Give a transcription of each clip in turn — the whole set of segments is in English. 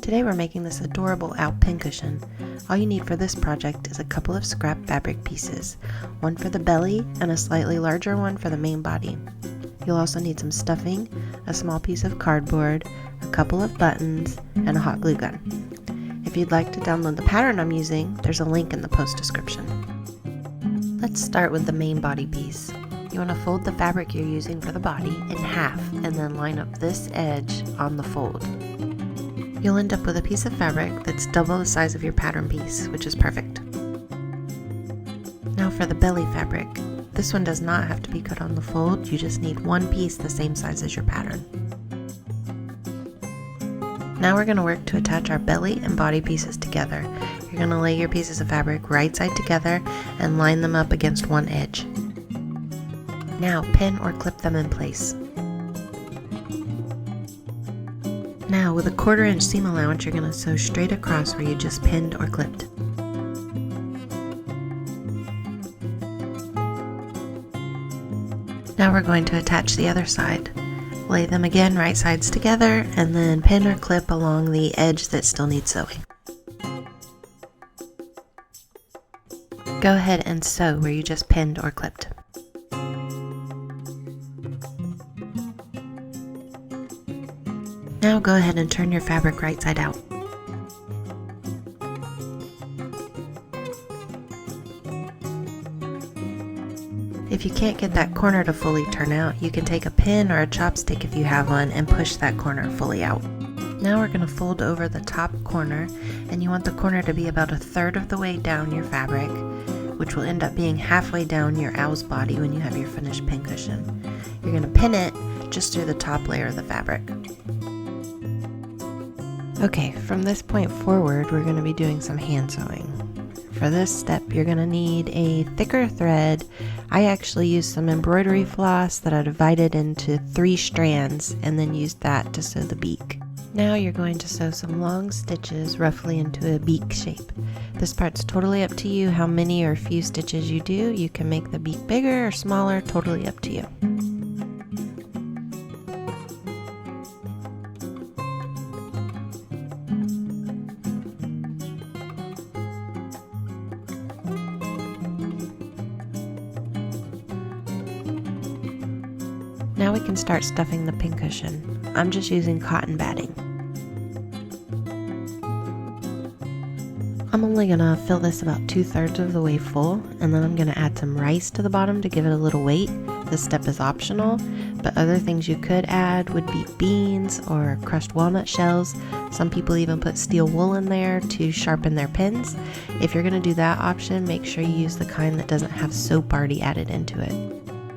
Today we're making this adorable owl pincushion. All you need for this project is a couple of scrap fabric pieces, one for the belly and a slightly larger one for the main body. You'll also need some stuffing, a small piece of cardboard, a couple of buttons, and a hot glue gun. If you'd like to download the pattern I'm using, there's a link in the post description. Let's start with the main body piece. You want to fold the fabric you're using for the body in half and then line up this edge on the fold. You'll end up with a piece of fabric that's double the size of your pattern piece, which is perfect. Now for the belly fabric. This one does not have to be cut on the fold, you just need one piece the same size as your pattern. Now we're going to work to attach our belly and body pieces together. You're going to lay your pieces of fabric right side together and line them up against one edge. Now pin or clip them in place. Now with a 1/4 inch seam allowance, you're going to sew straight across where you just pinned or clipped. Now we're going to attach the other side. Lay them again right sides together and then pin or clip along the edge that still needs sewing. Go ahead and sew where you just pinned or clipped. Now go ahead and turn your fabric right side out. If you can't get that corner to fully turn out, you can take a pin or a chopstick if you have one and push that corner fully out. Now we're going to fold over the top corner, and you want the corner to be about 1/3 of the way down your fabric, which will end up being halfway down your owl's body when you have your finished pincushion. You're going to pin it just through the top layer of the fabric. Okay, from this point forward, we're going to be doing some hand sewing. For this step, you're going to need a thicker thread. I actually used some embroidery floss that I divided into 3 strands and then used that to sew the beak. Now you're going to sew some long stitches roughly into a beak shape. This part's totally up to you how many or few stitches you do. You can make the beak bigger or smaller, totally up to you. Now we can start stuffing the pincushion. I'm just using cotton batting. I'm only going to fill this about 2/3 of the way full, and then I'm going to add some rice to the bottom to give it a little weight. This step is optional, but other things you could add would be beans or crushed walnut shells. Some people even put steel wool in there to sharpen their pins. If you're going to do that option, make sure you use the kind that doesn't have soap already added into it.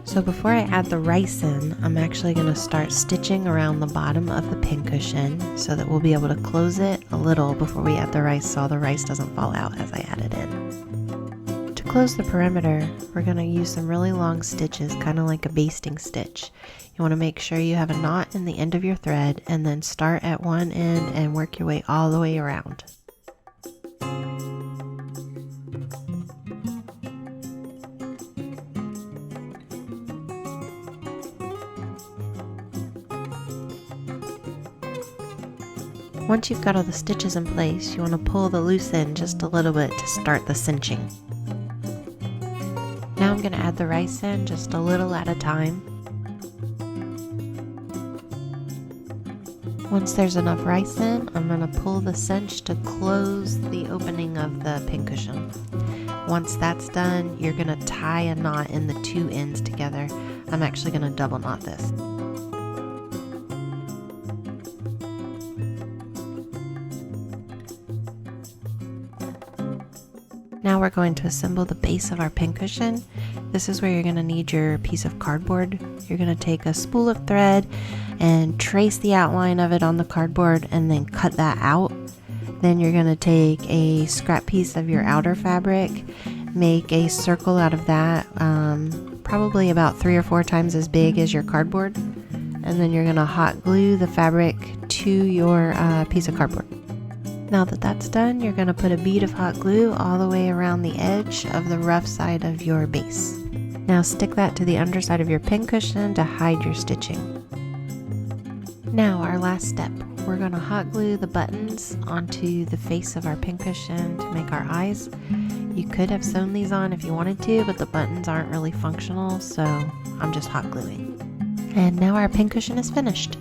So before I add the rice in, I'm actually going to start stitching around the bottom of the pincushion so that we'll be able to close it a little before we add the rice so the rice doesn't fall out as I add it in. To close the perimeter, we're going to use some really long stitches, kind of like a basting stitch. You want to make sure you have a knot in the end of your thread and then start at one end and work your way all the way around. Once you've got all the stitches in place, you want to pull the loose end just a little bit to start the cinching. Now I'm going to add the rice in just a little at a time. Once there's enough rice in, I'm going to pull the cinch to close the opening of the pincushion. Once that's done, you're going to tie a knot in the 2 ends together. I'm actually going to double knot this. Now we're going to assemble the base of our pincushion. This is where you're going to need your piece of cardboard. You're going to take a spool of thread and trace the outline of it on the cardboard and then cut that out. Then you're going to take a scrap piece of your outer fabric, make a circle out of that, probably about 3 or 4 times as big as your cardboard. And then you're going to hot glue the fabric to your piece of cardboard. Now that that's done, you're going to put a bead of hot glue all the way around the edge of the rough side of your base. Now stick that to the underside of your pincushion to hide your stitching. Now our last step, we're going to hot glue the buttons onto the face of our pincushion to make our eyes. You could have sewn these on if you wanted to, but the buttons aren't really functional, so I'm just hot gluing. And now our pincushion is finished.